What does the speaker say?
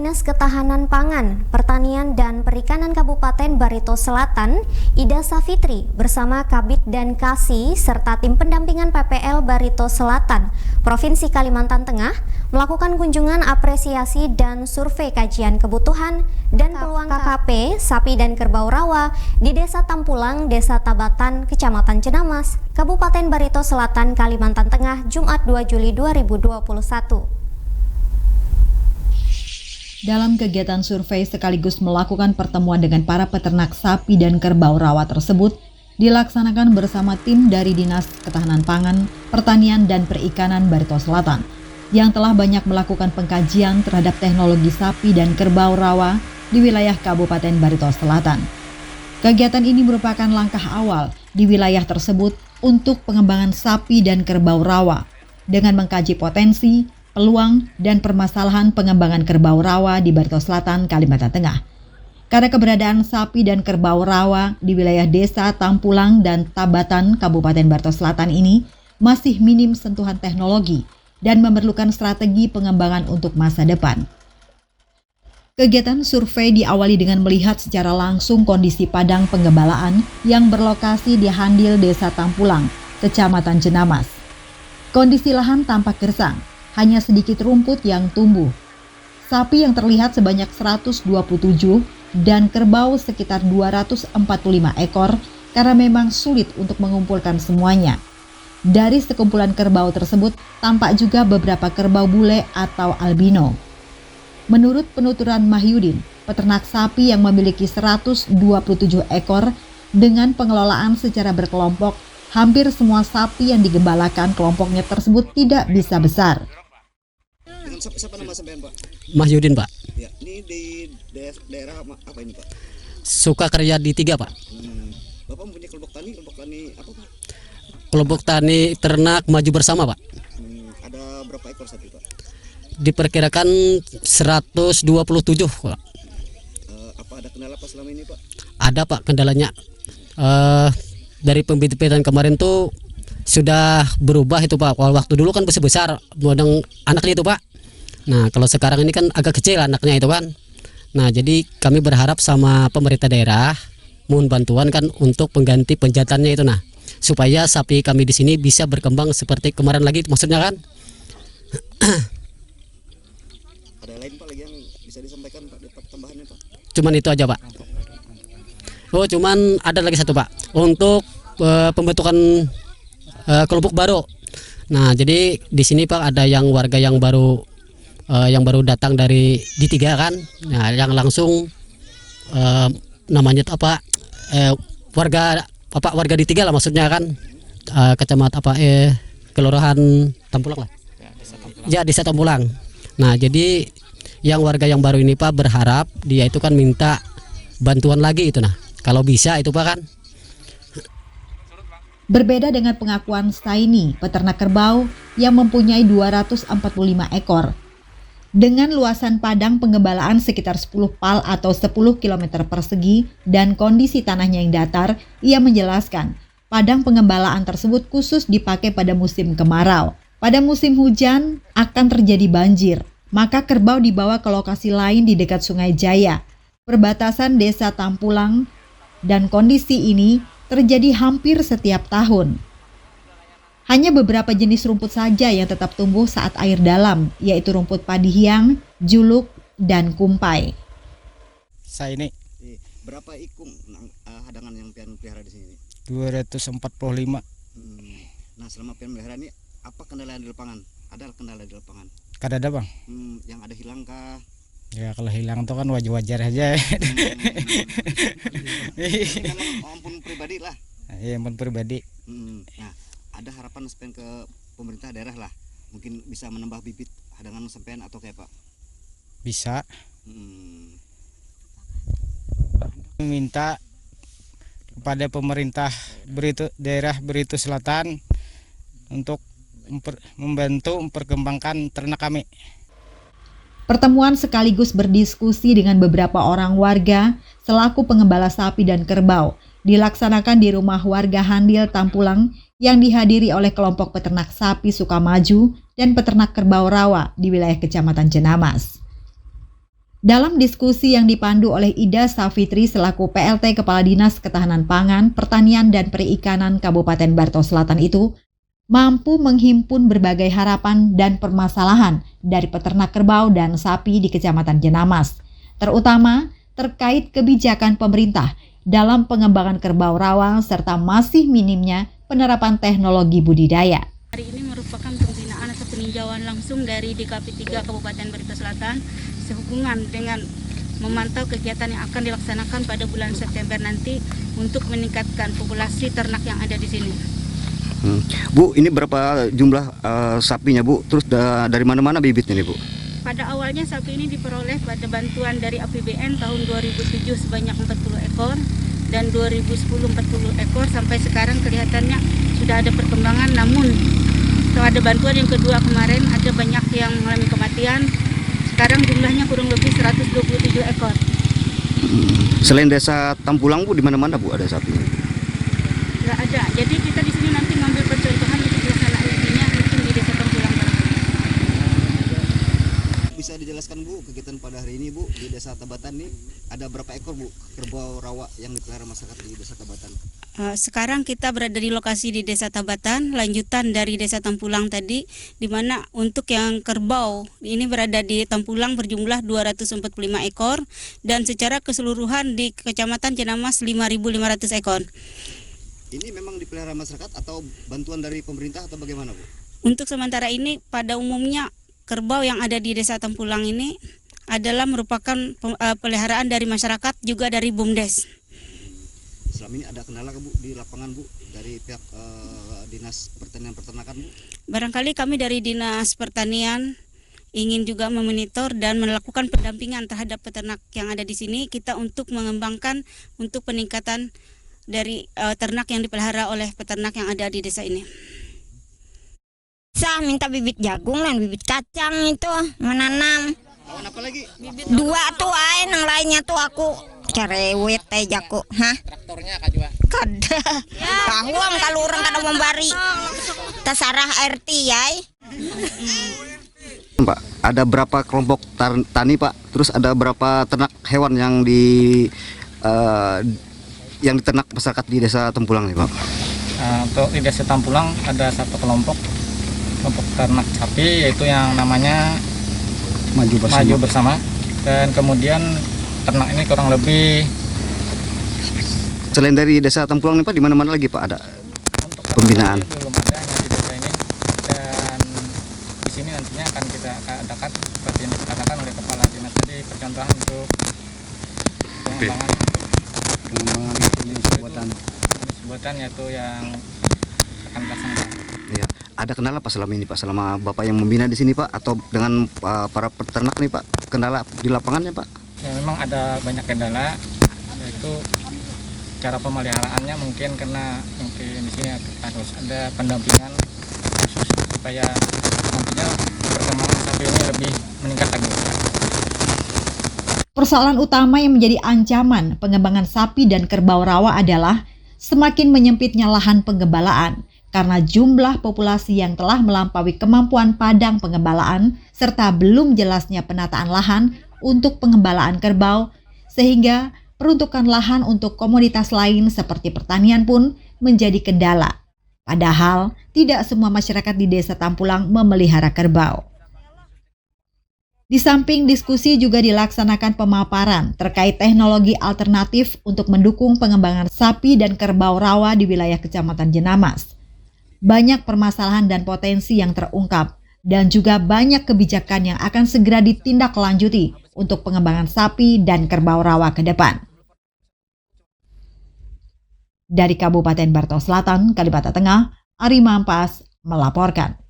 Dinas Ketahanan Pangan, Pertanian dan Perikanan Kabupaten Barito Selatan, Ida Safitri bersama Kabid dan Kasi serta tim pendampingan PPL Barito Selatan, Provinsi Kalimantan Tengah melakukan kunjungan apresiasi dan survei kajian kebutuhan dan peluang KKP sapi dan kerbau rawa di Desa Tampulang, Desa Tabatan, Kecamatan Cenamas, Kabupaten Barito Selatan, Kalimantan Tengah, Jumat 2 Juli 2021. Dalam kegiatan survei sekaligus melakukan pertemuan dengan para peternak sapi dan kerbau rawa tersebut dilaksanakan bersama tim dari Dinas Ketahanan Pangan, Pertanian dan Perikanan Barito Selatan yang telah banyak melakukan pengkajian terhadap teknologi sapi dan kerbau rawa di wilayah Kabupaten Barito Selatan. Kegiatan ini merupakan langkah awal di wilayah tersebut untuk pengembangan sapi dan kerbau rawa dengan mengkaji potensi, peluang, dan permasalahan pengembangan kerbau rawa di Barito Selatan, Kalimantan Tengah. Karena keberadaan sapi dan kerbau rawa di wilayah Desa Tampulang dan Tabatan, Kabupaten Barito Selatan ini masih minim sentuhan teknologi dan memerlukan strategi pengembangan untuk masa depan. Kegiatan survei diawali dengan melihat secara langsung kondisi padang penggembalaan yang berlokasi di Handil Desa Tampulang, Kecamatan Cenamas. Kondisi lahan tampak gersang, hanya sedikit rumput yang tumbuh. Sapi yang terlihat sebanyak 127 dan kerbau sekitar 245 ekor karena memang sulit untuk mengumpulkan semuanya. Dari sekumpulan kerbau tersebut tampak juga beberapa kerbau bule atau albino. Menurut penuturan Mahyudin, peternak sapi yang memiliki 127 ekor dengan pengelolaan secara berkelompok, hampir semua sapi yang digembalakan kelompoknya tersebut tidak bisa besar. Siapa nama sampean, Pak? Mahyudin, Pak. Ya, ini di daerah apa ini, Pak? Sukakarya di 3, Pak. Bapak mempunyai kelompok tani apa, Pak? Kelompok tani ternak maju bersama, Pak. Ada berapa ekor sapi, Pak? Diperkirakan 127, Pak. Apa ada kendala Pak selama ini, Pak? Ada, Pak, kendalanya. Dari pembibitan kemarin tuh sudah berubah itu, Pak. Waktu dulu kan besar modang anaknya itu, Pak. Nah, kalau sekarang ini kan agak kecil anaknya itu kan. Nah, jadi kami berharap sama pemerintah daerah mohon bantuan kan untuk pengganti penjatannya itu, nah, supaya sapi kami di sini bisa berkembang seperti kemarin lagi, maksudnya kan. Ada lain, Pak, lagi yang bisa disampaikan, Pak, tambahannya, Pak? Cuman itu aja, Pak. Oh, cuman ada lagi satu, Pak, untuk pembentukan kelompok baru. Nah, jadi di sini, Pak, ada yang warga yang baru datang dari di 3 kan. Nah, yang langsung namanya apa? Warga di 3 lah maksudnya kan. Kecamatan Kelurahan Tampulang lah. Ya, Desa Tampulang. Nah, jadi yang warga yang baru ini, Pak, berharap dia itu kan minta bantuan lagi itu, nah. Kalau bisa itu, Pak, kan. Berbeda dengan pengakuan Staini, peternak kerbau yang mempunyai 245 ekor. Dengan luasan padang penggembalaan sekitar 10 pal atau 10 km persegi dan kondisi tanahnya yang datar, ia menjelaskan padang penggembalaan tersebut khusus dipakai pada musim kemarau. Pada musim hujan akan terjadi banjir, maka kerbau dibawa ke lokasi lain di dekat Sungai Jaya, perbatasan Desa Tampulang, dan kondisi ini terjadi hampir setiap tahun. Hanya beberapa jenis rumput saja yang tetap tumbuh saat air dalam, yaitu rumput padi hiang, juluk, dan kumpai. Saya ini berapa ikung hadangan yang pian pelihara di sini? 245. Nah, selama pian melihara ini apa kendala di lapangan? Ada kendala di lapangan? Kada ada, Bang. Yang ada hilang kah? Ya kalau hilang tuh kan wajar-wajar aja. Memang ampun pribadi lah. Iya, ampun pribadi. Nah, ada harapan sampean ke pemerintah daerah lah, mungkin bisa menambah bibit hadangan sampean atau kayak, Pak? Bisa. Minta kepada pemerintah daerah Barito Selatan untuk membantu memperkembangkan ternak kami. Pertemuan sekaligus berdiskusi dengan beberapa orang warga selaku pengembala sapi dan kerbau dilaksanakan di rumah warga Handil Tampulang yang dihadiri oleh kelompok peternak sapi Sukamaju dan peternak kerbau rawa di wilayah Kecamatan Cenamas. Dalam diskusi yang dipandu oleh Ida Savitri selaku PLT Kepala Dinas Ketahanan Pangan, Pertanian dan Perikanan Kabupaten Barito Selatan itu mampu menghimpun berbagai harapan dan permasalahan dari peternak kerbau dan sapi di Kecamatan Jenamas, terutama terkait kebijakan pemerintah dalam pengembangan kerbau rawa serta masih minimnya penerapan teknologi budidaya. Hari ini merupakan pembinaan atau peninjauan langsung dari DKP 3 Kabupaten Barito Selatan sehubungan dengan memantau kegiatan yang akan dilaksanakan pada bulan September nanti untuk meningkatkan populasi ternak yang ada di sini. Bu, ini berapa jumlah sapinya Bu? Terus dari mana-mana bibitnya nih Bu? Pada awalnya sapi ini diperoleh pada bantuan dari APBN tahun 2007 sebanyak 40 ekor dan 2010 40 ekor sampai sekarang kelihatannya sudah ada perkembangan, namun setelah ada bantuan yang kedua kemarin ada banyak yang mengalami kematian. Sekarang jumlahnya kurang lebih 127 ekor. Selain desa Tampulang Bu, di mana-mana Bu ada sapi? Nggak ada. Jadi kita di sini nanti ngambil percontohan untuk pelaksanaan ujinya mungkin di desa Tampulang. Bisa dijelaskan Bu kegiatan pada hari ini Bu di desa Tabatan nih ada berapa ekor Bu kerbau rawa yang dipelihara masyarakat di desa Tabatan? Sekarang kita berada di lokasi di desa Tabatan, lanjutan dari desa Tampulang tadi, di mana untuk yang kerbau ini berada di Tampulang berjumlah 245 ekor dan secara keseluruhan di Kecamatan Jenamas 5.500 ekor. Ini memang dipelihara masyarakat atau bantuan dari pemerintah atau bagaimana Bu? Untuk sementara ini pada umumnya kerbau yang ada di desa Tampulang ini adalah merupakan peliharaan dari masyarakat juga dari BUMDes. Selama ini ada kendala Bu di lapangan Bu dari pihak Dinas Pertanian Peternakan Bu? Barangkali kami dari Dinas Pertanian ingin juga memonitor dan melakukan pendampingan terhadap peternak yang ada di sini kita untuk mengembangkan untuk peningkatan dari ternak yang dipelihara oleh peternak yang ada di desa ini. Saya minta bibit jagung dan bibit kacang itu menanam. Lawan apa lagi? Dua tuh aja, yang lainnya tuh aku cerewet aja jago. Hah? Traktornya Kak juga. Kada. Tahuang kalau orang kada membari. Terserah RT ya. Pak, ada berapa kelompok tani Pak? Terus ada berapa ternak hewan yang diternak masyarakat di desa Tampulang nih Pak? Untuk di desa Tampulang ada satu kelompok ternak sapi yaitu yang namanya Maju Bersama. Dan kemudian ternak ini kurang lebih. Selain dari desa Tampulang nih Pak, di mana-mana lagi Pak ada Untuk pembinaan? belum ada hanya di desa ini, dan di sini nantinya akan kita adakan seperti yang dikatakan oleh Kepala Dinas tadi, percontohan untuk pengembangan jenis buatan yaitu yang akan dilaksanakan. Iya. Ada kendala Pak selama ini Pak, selama Bapak yang membina di sini Pak, atau dengan para peternak nih Pak, kendala di lapangannya Pak? Ya, memang ada banyak kendala, yaitu cara pemeliharaannya mungkin karena mungkin di sini harus ada pendampingan khusus supaya nantinya perkembangan sapi ini lebih meningkat lagi. Persoalan utama yang menjadi ancaman pengembangan sapi dan kerbau rawa adalah semakin menyempitnya lahan penggembalaan karena jumlah populasi yang telah melampaui kemampuan padang penggembalaan serta belum jelasnya penataan lahan untuk pengembalaan kerbau, sehingga peruntukan lahan untuk komoditas lain seperti pertanian pun menjadi kendala. Padahal tidak semua masyarakat di desa Tampulang memelihara kerbau. Di samping diskusi juga dilaksanakan pemaparan terkait teknologi alternatif untuk mendukung pengembangan sapi dan kerbau rawa di wilayah Kecamatan Jenamas. Banyak permasalahan dan potensi yang terungkap dan juga banyak kebijakan yang akan segera ditindaklanjuti untuk pengembangan sapi dan kerbau rawa ke depan. Dari Kabupaten Barito Selatan, Kalibata Tengah, Ari Mampas melaporkan.